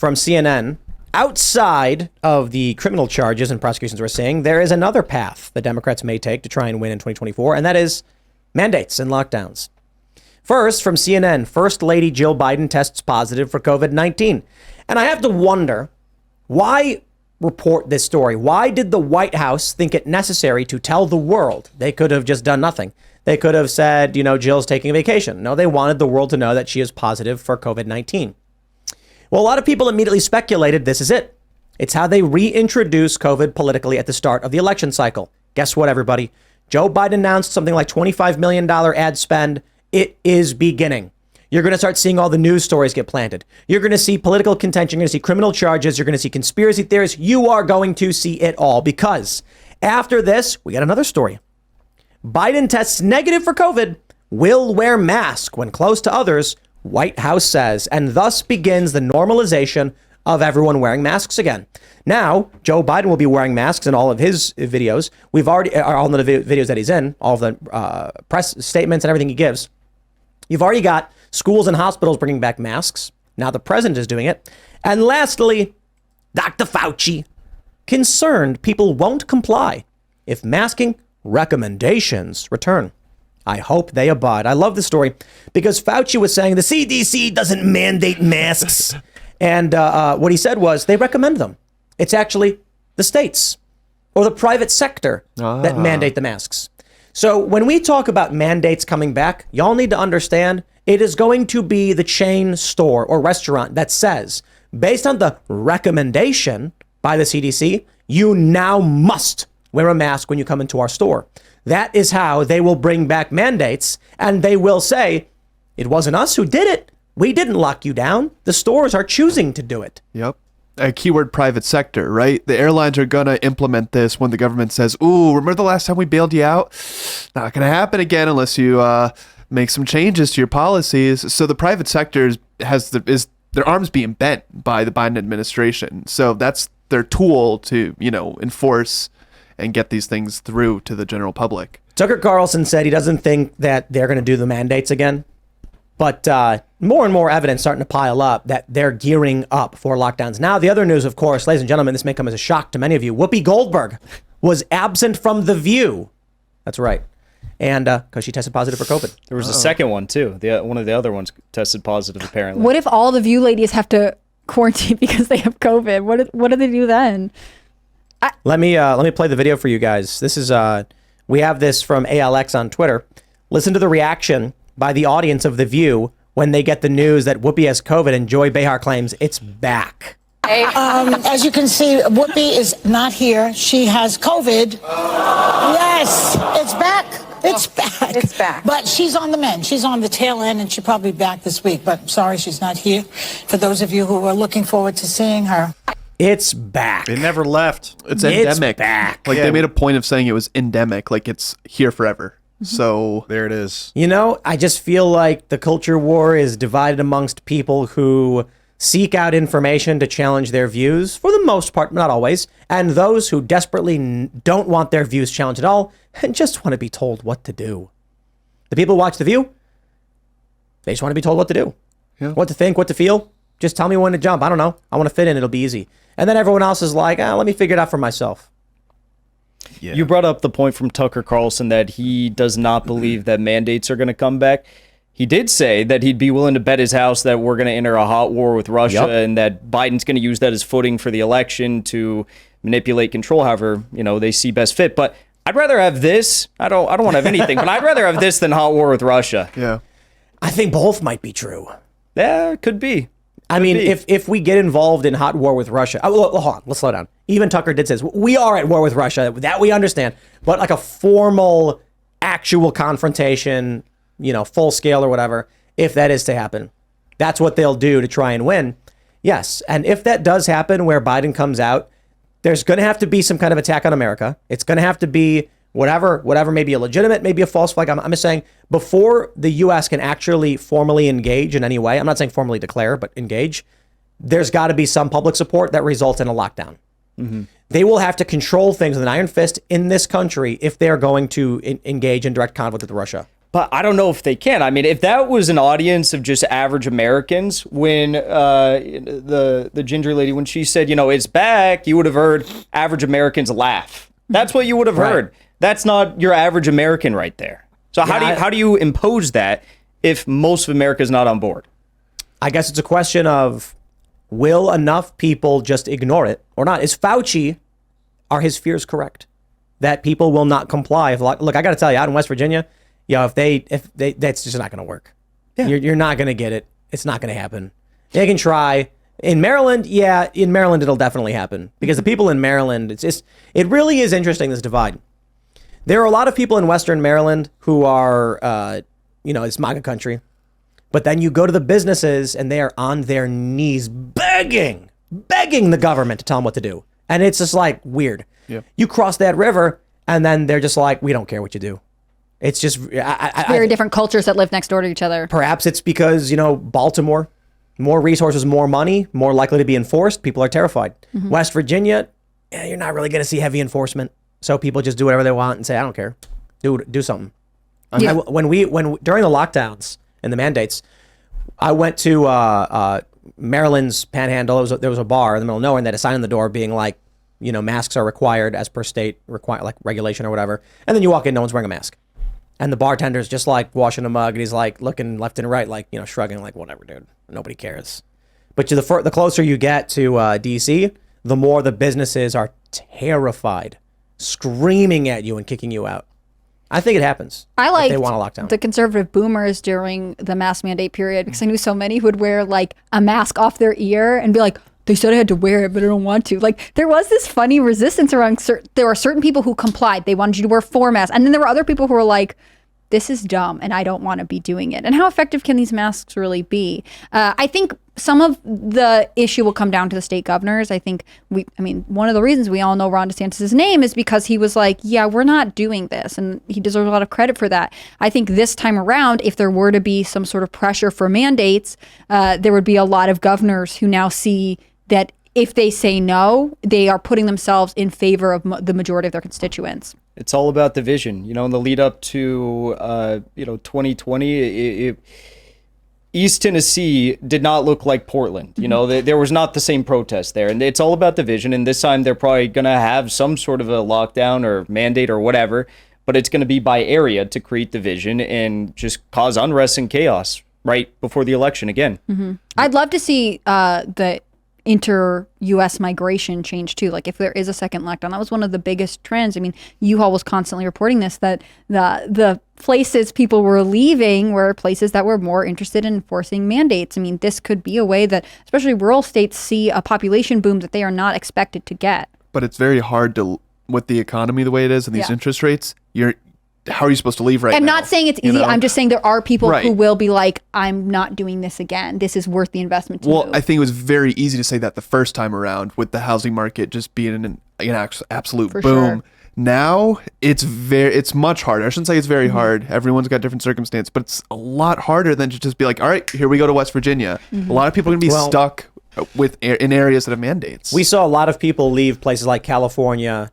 from CNN. Outside of the criminal charges and prosecutions we're seeing, there is another path the Democrats may take to try and win in 2024, and that is mandates and lockdowns. First, from CNN, First Lady Jill Biden tests positive for COVID-19. And I have to wonder, why report this story? Why did the White House think it necessary to tell the world? They could have just done nothing. They could have said, Jill's taking a vacation. No, they wanted the world to know that she is positive for COVID-19. Well, a lot of people immediately speculated this is it. It's how they reintroduce COVID politically at the start of the election cycle. Guess what, everybody? Joe Biden announced something like $25 million ad spend. It is beginning. You're going to start seeing all the news stories get planted. You're going to see political contention. You're going to see criminal charges. You're going to see conspiracy theories. You are going to see it all, because after this, we got another story. Biden tests negative for COVID, will wear mask when close to others, White House says, and thus begins the normalization of everyone wearing masks again. Now, Joe Biden will be wearing masks in all of his videos. We've already, all of the videos that he's in, all of the press statements and everything he gives. You've already got schools and hospitals bringing back masks. Now the president is doing it. And lastly, Dr. Fauci, concerned people won't comply if masking recommendations return. I hope they abide. I love this story because Fauci was saying the CDC doesn't mandate masks. And what he said was they recommend them. It's actually the states or the private sector that mandate the masks. So when we talk about mandates coming back, y'all need to understand it is going to be the chain store or restaurant that says, based on the recommendation by the CDC, you now must wear a mask when you come into our store. That is how they will bring back mandates, and they will say, it wasn't us who did it. We didn't lock you down. The stores are choosing to do it. Yep. A keyword private sector, right? The airlines are going to implement this when the government says, ooh, remember the last time we bailed you out? Not going to happen again unless you make some changes to your policies. So the private sector has their arms being bent by the Biden administration. So that's their tool to, enforce and get these things through to the general public. Tucker Carlson said he doesn't think that they're going to do the mandates again. But more and more evidence starting to pile up that they're gearing up for lockdowns. Now, the other news, of course, ladies and gentlemen, this may come as a shock to many of you. Whoopi Goldberg was absent from The View. That's right. And because she tested positive for COVID. There was a second one, too. One of the other ones tested positive, apparently. What if all the View ladies have to quarantine because they have COVID? What do they do then? Let me play the video for you guys. This is we have this from ALX on Twitter. Listen to the reaction by the audience of The View when they get the news that Whoopi has COVID and Joy Behar claims it's back. As you can see, Whoopi is not here. She has COVID. Yes, it's back. It's back. It's back. But she's on the mend. She's on the tail end, and she'll probably be back this week. But sorry she's not here. For those of you who are looking forward to seeing her. It's back. It never left. It's endemic. It's back. Like they made a point of saying it was endemic, like it's here forever. So there it is. I just feel like the culture war is divided amongst people who seek out information to challenge their views, for the most part, not always, and those who desperately don't want their views challenged at all and just want to be told what to do. The people who watch The View, they just want to be told what to do, what to think, what to feel. Just tell me when to jump. I don't know. I want to fit in. It'll be easy. And then everyone else is like, let me figure it out for myself. Yeah. You brought up the point from Tucker Carlson that he does not believe that mandates are going to come back. He did say that he'd be willing to bet his house that we're going to enter a hot war with Russia and that Biden's going to use that as footing for the election to manipulate control, however, they see best fit. But I'd rather have this. I don't want to have anything, but I'd rather have this than hot war with Russia. Yeah. I think both might be true. Yeah, it could be. I mean, if we get involved in hot war with Russia, hold on, let's slow down. Even Tucker did say, we are at war with Russia, that we understand, but like a formal, actual confrontation, full scale or whatever, if that is to happen, that's what they'll do to try and win. Yes. And if that does happen where Biden comes out, there's going to have to be some kind of attack on America. It's going to have to be whatever may be a legitimate, maybe a false flag. I'm just saying before the U.S. can actually formally engage in any way, I'm not saying formally declare, but engage, there's got to be some public support that results in a lockdown. Mm-hmm. They will have to control things with an iron fist in this country if they're going to engage in direct conflict with Russia. But I don't know if they can. I mean, if that was an audience of just average Americans, when the ginger lady, when she said, it's back, you would have heard average Americans laugh. That's what you would have heard. That's not your average American right there. So how do you impose that if most of America is not on board? I guess it's a question of, will enough people just ignore it or not? Are his fears correct? That people will not comply. Look, I got to tell you, out in West Virginia, if they, that's just not going to work. Yeah. You're not going to get it. It's not going to happen. They can try. In Maryland, it'll definitely happen because the people in Maryland, it really is interesting, this divide. There are a lot of people in Western Maryland who are, it's MAGA country. But then you go to the businesses and they are on their knees begging the government to tell them what to do. And it's just like weird. Yeah. You cross that river and then they're just like, we don't care what you do. It's just very different cultures that live next door to each other. Perhaps it's because, Baltimore, more resources, more money, more likely to be enforced. People are terrified. Mm-hmm. West Virginia, you're not really going to see heavy enforcement. So people just do whatever they want and say, I don't care. Do something. Yeah. When during the lockdowns and the mandates, I went to Maryland's Panhandle. There was a bar in the middle of nowhere and they had a sign on the door being like, masks are required as per state like regulation or whatever. And then you walk in, no one's wearing a mask. And the bartender's just like washing a mug and he's like looking left and right, like, shrugging like, whatever, dude. Nobody cares. But the closer you get to DC, the more the businesses are terrified, screaming at you and kicking you out. I think it happens. I like they want a lockdown. The conservative boomers during the mask mandate period because I knew so many who would wear like a mask off their ear and be like, they said I had to wear it, but I don't want to. Like there was this funny resistance around. There were certain people who complied. They wanted you to wear 4 masks, and then there were other people who were like, "This is dumb, and I don't want to be doing it." And how effective can these masks really be? I think some of the issue will come down to the state governors. I think one of the reasons we all know Ron DeSantis' name is because he was like, "Yeah, we're not doing this," and he deserves a lot of credit for that. I think this time around, if there were to be some sort of pressure for mandates, there would be a lot of governors who now see that if they say no, they are putting themselves in favor of the majority of their constituents. It's all about the vision. In the lead up to 2020, East Tennessee did not look like Portland. There was not the same protest there, and it's all about the vision. And this time they're probably going to have some sort of a lockdown or mandate or whatever, but it's going to be by area to create the vision and just cause unrest and chaos right before the election again. Mm-hmm. I'd love to see the inter-U.S. migration change too. Like if there is a second lockdown, that was one of the biggest trends. I mean, U-Haul was constantly reporting this, that the places people were leaving were places that were more interested in enforcing mandates. I mean, this could be a way that especially rural states see a population boom that they are not expected to get. But it's very hard to, with the economy the way it is and these interest rates, how are you supposed to leave right now? I'm not saying it's easy. I'm just saying there are people who will be like, I'm not doing this again. This is worth the investment to move. I think it was very easy to say that the first time around with the housing market just being an absolute boom. Sure. Now it's much harder. I shouldn't say it's very hard. Everyone's got different circumstance, but it's a lot harder than to just be like, all right, here we go to West Virginia. Mm-hmm. A lot of people are going to be stuck in areas that have mandates. We saw a lot of people leave places like California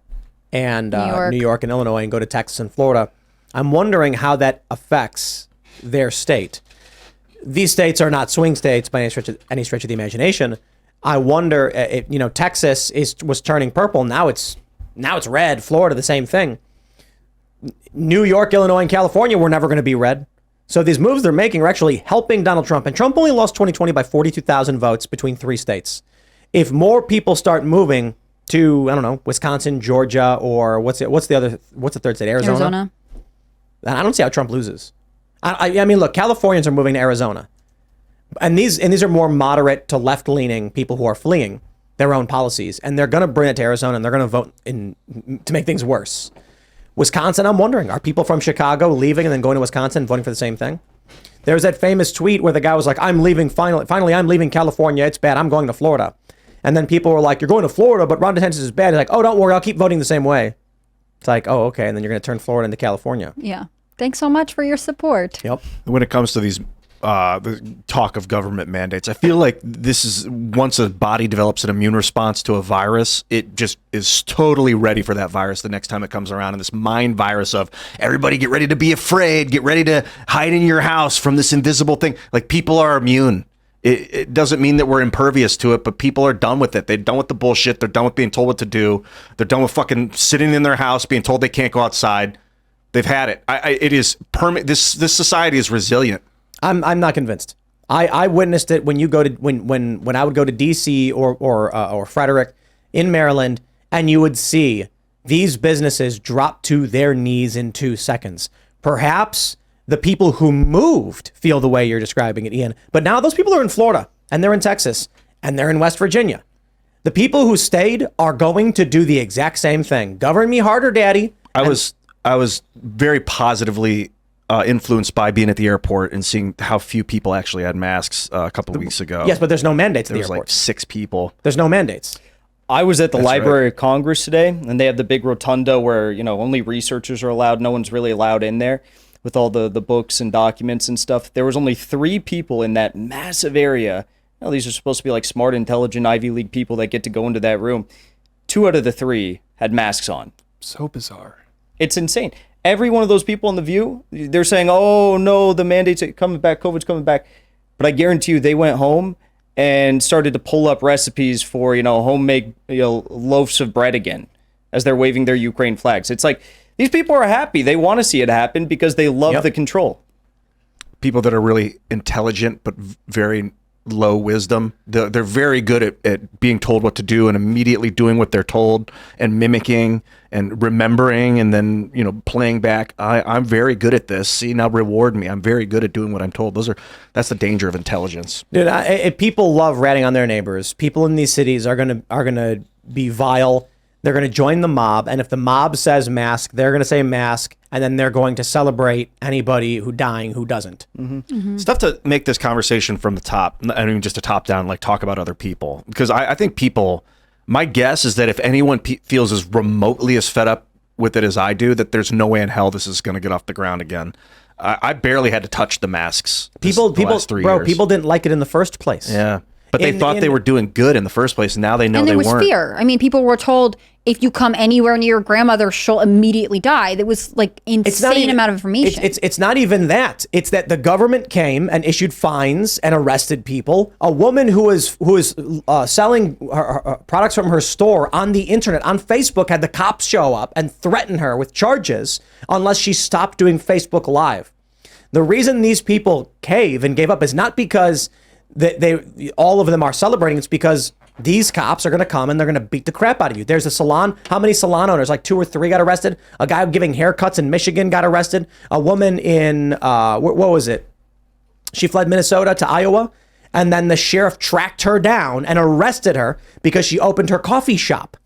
and New York and Illinois and go to Texas and Florida. I'm wondering how that affects their state. These states are not swing states by any stretch of the imagination. I wonder, Texas was turning purple. Now it's red. Florida, the same thing. New York, Illinois, and California were never going to be red. So these moves they're making are actually helping Donald Trump. And Trump only lost 2020 by 42,000 votes between 3 states. If more people start moving to, I don't know, Wisconsin, Georgia, or what's the third state? Arizona. I don't see how Trump loses. I mean, look, Californians are moving to Arizona, and these are more moderate to left-leaning people who are fleeing their own policies, and they're going to bring it to Arizona, and they're going to vote to make things worse. Wisconsin, I'm wondering, are people from Chicago leaving and then going to Wisconsin and voting for the same thing? There's that famous tweet where the guy was like, "I'm leaving finally, I'm leaving California. It's bad. I'm going to Florida." And then people were like, "You're going to Florida, but Ron DeSantis is bad." He's like, "Oh, don't worry, I'll keep voting the same way." It's like, oh, okay, and then you're going to turn Florida into California. Yeah. Thanks so much for your support. Yep. When it comes to these the talk of government mandates. I feel like this is, once a body develops an immune response to a virus, it just is totally ready for that virus the next time it comes around. And this mind virus of everybody get ready to be afraid, get ready to hide in your house from this invisible thing. Like, people are immune. It doesn't mean that we're impervious to it, but people are done with it. They're done with the bullshit. They're done with being told what to do. They're done with fucking sitting in their house being told they can't go outside. They've had it. It is permanent. This society is resilient. I'm not convinced. I witnessed it when you go to when I would go to DC or Frederick in Maryland, and you would see these businesses drop to their knees in 2 seconds. Perhaps the people who moved feel the way you're describing it, Ian. But now those people are in Florida, and they're in Texas, and they're in West Virginia. The people who stayed are going to do the exact same thing. Govern me harder, Daddy. I was very positively influenced by being at the airport and seeing how few people actually had masks a couple of weeks ago. Yes, but there's no mandates at There the was airport. like 6 people. There's no mandates. I was at the That's Library right. of Congress today, and they have the big rotunda where, only researchers are allowed. No one's really allowed in there with all the books and documents and stuff. There was only 3 people in that massive area. These are supposed to be like smart, intelligent Ivy League people that get to go into that room. 2 out of the 3 had masks on. So bizarre. It's insane. Every one of those people on The View, they're saying, oh, no, the mandates are coming back, COVID's coming back. But I guarantee you they went home and started to pull up recipes for, homemade loaves of bread again as they're waving their Ukraine flags. It's like, these people are happy. They want to see it happen because they love the control. People that are really intelligent but very low wisdom. They're very good at being told what to do and immediately doing what they're told and mimicking and remembering and then, playing back. I'm very good at this. See, now reward me. I'm very good at doing what I'm told. That's the danger of intelligence. Dude, people love ratting on their neighbors. People in these cities are gonna be vile. They're going to join the mob, and if the mob says mask, they're going to say mask, and then they're going to celebrate anybody who dying who doesn't. It's tough to make this conversation from the top, I mean, just a top down, like talk about other people. Because I think people, my guess is that if anyone feels as remotely as fed up with it as I do, that there's no way in hell this is going to get off the ground again. I barely had to touch the masks. The last 3 years. People didn't like it in the first place. Yeah. But they thought they were doing good in the first place, and now they know and they there was weren't. fear. I mean, people were told if you come anywhere near your grandmother, she'll immediately die. That was like insane amount of information. It's not even that. It's that the government came and issued fines and arrested people. A woman who is selling her products from her store on the internet, on Facebook, had the cops show up and threaten her with charges unless she stopped doing Facebook Live. The reason these people cave and gave up is not because they all of them are celebrating. It's because these cops are going to come and they're going to beat the crap out of you. There's a salon. How many salon owners? Like 2 or 3 got arrested. A guy giving haircuts in Michigan got arrested. A woman in what was it? She fled Minnesota to Iowa, and then the sheriff tracked her down and arrested her because she opened her coffee shop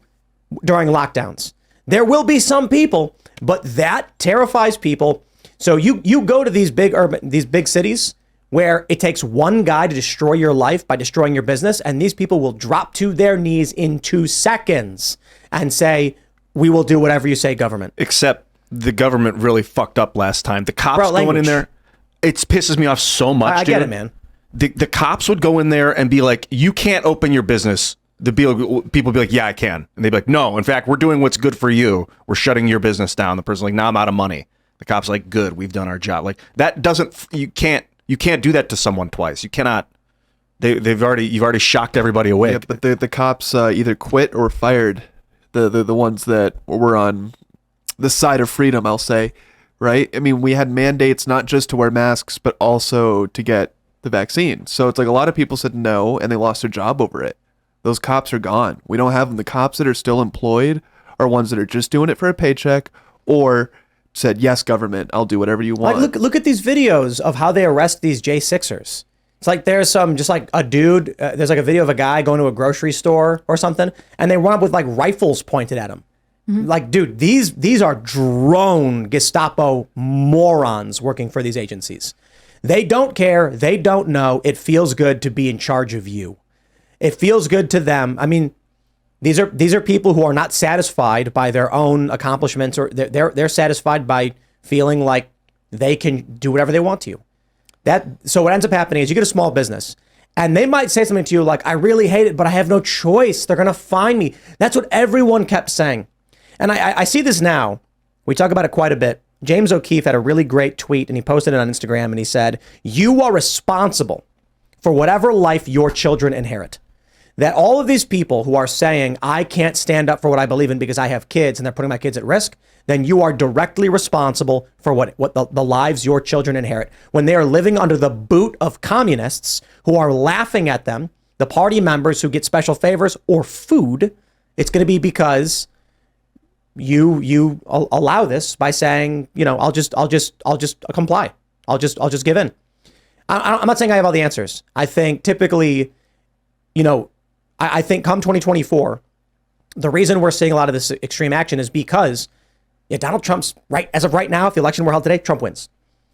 during lockdowns. There will be some people, but that terrifies people. So you go to these big cities where it takes one guy to destroy your life by destroying your business, and these people will drop to their knees in 2 seconds and say, we will do whatever you say, government. Except the government really fucked up last time. The cops going in there, it pisses me off so much, I dude. get it, man. The cops would go in there and be like, you can't open your business. People would be like, yeah, I can. And they'd be like, no, in fact, we're doing what's good for you. We're shutting your business down. The person's like, no, I'm out of money. The cop's like, good, we've done our job. Like, that doesn't, you can't do that to someone twice. You cannot. You've already shocked everybody awake. Yeah, but the cops either quit or fired the ones that were on the side of freedom, I'll say, right? I mean, we had mandates not just to wear masks, but also to get the vaccine. So it's like a lot of people said no, and they lost their job over it. Those cops are gone. We don't have them. The cops that are still employed are ones that are just doing it for a paycheck or said, yes, government, I'll do whatever you want. Like, look at these videos of how they arrest these J6ers. It's like there's just like a dude, there's like a video of a guy going to a grocery store or something, and they run up with like rifles pointed at him. Mm-hmm. Like, dude, these are drone Gestapo morons working for these agencies. They don't care. They don't know. It feels good to be in charge of you. It feels good to them. I mean, these are people who are not satisfied by their own accomplishments, or they're satisfied by feeling like they can do whatever they want to you. So what ends up happening is you get a small business and they might say something to you like, I really hate it, but I have no choice. They're going to fine me. That's what everyone kept saying. And I see this now. We talk about it quite a bit. James O'Keefe had a really great tweet and he posted it on Instagram and he said, you are responsible for whatever life your children inherit. That all of these people who are saying, I can't stand up for what I believe in because I have kids and they're putting my kids at risk, then you are directly responsible for what the lives your children inherit. When they are living under the boot of communists who are laughing at them, the party members who get special favors or food, it's going to be because you allow this by saying, I'll just comply. I'll just give in. I'm not saying I have all the answers. I think typically, I think come 2024, the reason we're seeing a lot of this extreme action is because Donald Trump's right. As of right now, if the election were held today, Trump wins.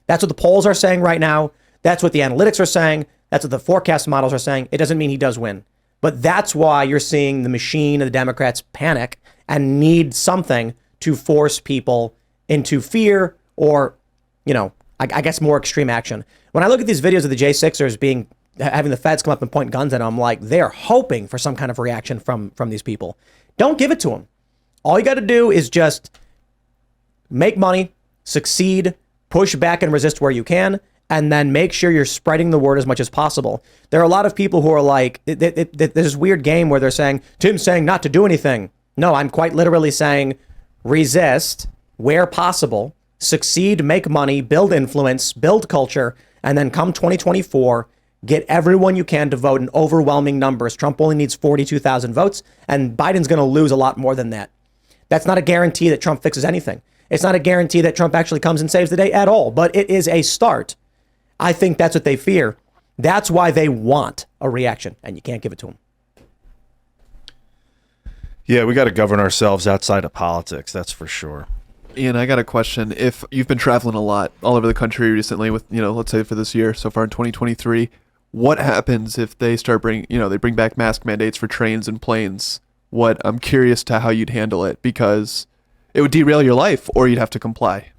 That's what the polls are saying right now. That's what the analytics are saying. That's what the forecast models are saying. It doesn't mean he does win. But that's why you're seeing the machine of the Democrats panic and need something to force people into fear or, I guess more extreme action. When I look at these videos of the J6ers having the feds come up and point guns at them, I'm like, they're hoping for some kind of reaction from these people. Don't give it to them. All you got to do is just make money, succeed, push back and resist where you can, and then make sure you're spreading the word as much as possible. There are a lot of people who are like, there's this weird game where they're saying, Tim's saying not to do anything. No, I'm quite literally saying resist where possible, succeed, make money, build influence, build culture, and then come 2024, get everyone you can to vote in overwhelming numbers. Trump only needs 42,000 votes, and Biden's going to lose a lot more than that. That's not a guarantee that Trump fixes anything. It's not a guarantee that Trump actually comes and saves the day at all, but it is a start. I think that's what they fear. That's why they want a reaction, and you can't give it to them. Yeah, we got to govern ourselves outside of politics. That's for sure. Ian, I got a question. If you've been traveling a lot all over the country recently with, let's say for this year, so far in 2023, what happens if they start they bring back mask mandates for trains and planes? I'm curious to how you'd handle it, because it would derail your life or you'd have to comply.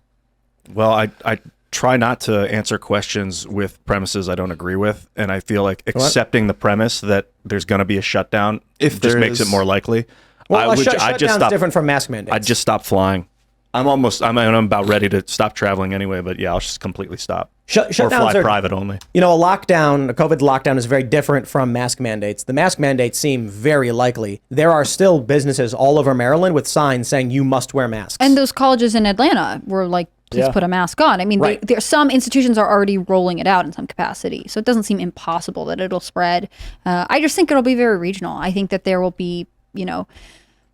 Well, I try not to answer questions with premises I don't agree with. And I feel like accepting the premise that there's going to be a shutdown just makes it more likely. Well, shutdown's different from mask mandates. I'd just stop flying. I'm about ready to stop traveling anyway, but yeah, I'll just completely stop. Or fly private only. A COVID lockdown is very different from mask mandates. The mask mandates seem very likely. There are still businesses all over Maryland with signs saying you must wear masks. And those colleges in Atlanta were like, please put a mask on. I mean, right. Some institutions are already rolling it out in some capacity. So it doesn't seem impossible that it'll spread. I just think it'll be very regional. I think that there will be,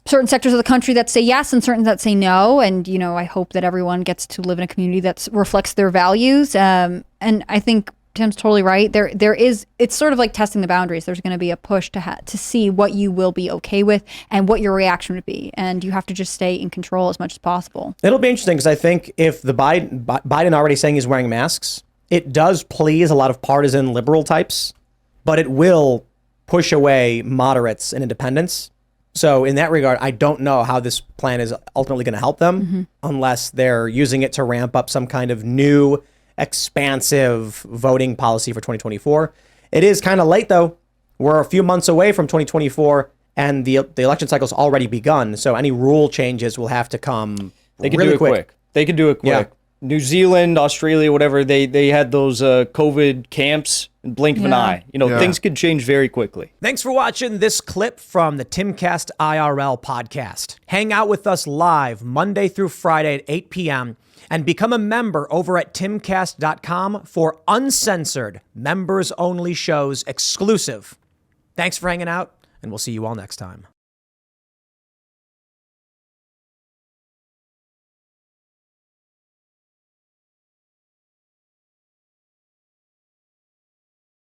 certain sectors of the country that say yes and certain that say no. And, I hope that everyone gets to live in a community that reflects their values. And I think Tim's totally right. It's sort of like testing the boundaries. There's going to be a push to see what you will be okay with and what your reaction would be. And you have to just stay in control as much as possible. It'll be interesting because I think if the Biden already saying he's wearing masks, it does please a lot of partisan liberal types, but it will push away moderates and independents. So in that regard, I don't know how this plan is ultimately going to help them unless they're using it to ramp up some kind of new, expansive voting policy for 2024. It is kind of late, though. We're a few months away from 2024, and the election cycle's already begun. So any rule changes will have to come really quick. They could do it quick. Yeah. New Zealand, Australia, whatever, they had those COVID camps in blink of an eye. Things could change very quickly. Thanks for watching this clip from the Timcast IRL podcast. Hang out with us live Monday through Friday at 8 p.m. and become a member over at timcast.com for uncensored, members-only shows exclusive. Thanks for hanging out, and we'll see you all next time.